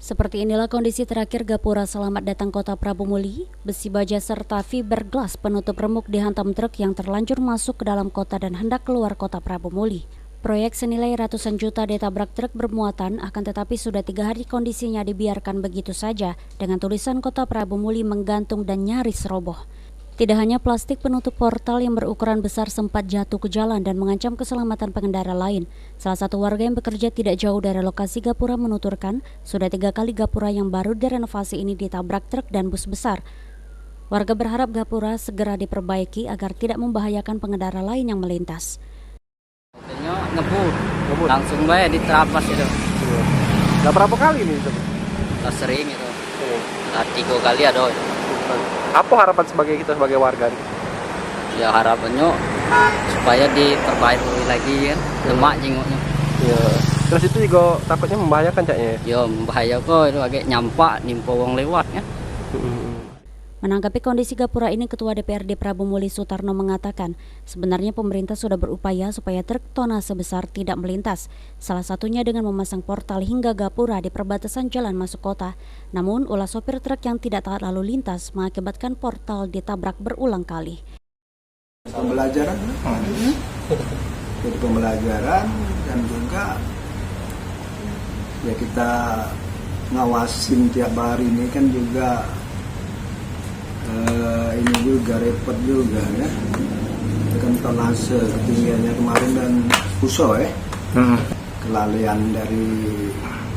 Seperti inilah kondisi terakhir gapura Selamat Datang Kota Prabu Muli. Besi baja serta fiberglass penutup remuk dihantam truk yang terlanjur masuk ke dalam kota dan hendak keluar kota Prabu Muli. Proyek senilai ratusan juta ditabrak truk bermuatan, akan tetapi sudah 3 hari kondisinya dibiarkan begitu saja dengan tulisan Kota Prabu Muli menggantung dan nyaris roboh. Tidak hanya plastik penutup portal yang berukuran besar sempat jatuh ke jalan dan mengancam keselamatan pengendara lain. Salah satu warga yang bekerja tidak jauh dari lokasi gapura menuturkan, sudah 3 kali gapura yang baru direnovasi ini ditabrak truk dan bus besar. Warga berharap gapura segera diperbaiki agar tidak membahayakan pengendara lain yang melintas. Ngebut. Langsung baik diterabas itu. Udah berapa kali nih? Sering itu. 3 kali ada. Apa harapan kita sebagai warga nih? Ya harapannya supaya diperbaiki lagi kan, lemak jengoknya. Ya. Terus itu juga takutnya membahayakan caknya. Ya bahaya kok, itu agak nyampak nimpo wong lewat kan. Menanggapi kondisi gapura ini, Ketua DPRD Prabu Muli Sutarno mengatakan, sebenarnya pemerintah sudah berupaya supaya truk tonnase besar tidak melintas, salah satunya dengan memasang portal hingga gapura di perbatasan jalan masuk kota. Namun, ulah sopir truk yang tidak taat lalu lintas mengakibatkan portal ditabrak berulang kali. Pembelajaran, jadi pembelajaran dan juga ya kita ngawasin tiap hari ini kan juga ini juga repot juga ya. Itu kan tonnase ketinggiannya kemarin dan puso ya. Kelalaian dari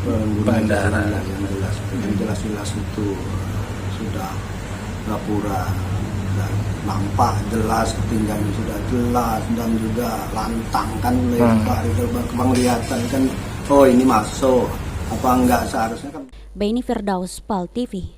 pengguna yang jelas itu sudah gapura dan nampak jelas ketinggiannya sudah jelas dan juga lantang kan lebar itu kelihatan kan, oh ini masuk apa enggak seharusnya kan. Beni Firdaus, PAL TV.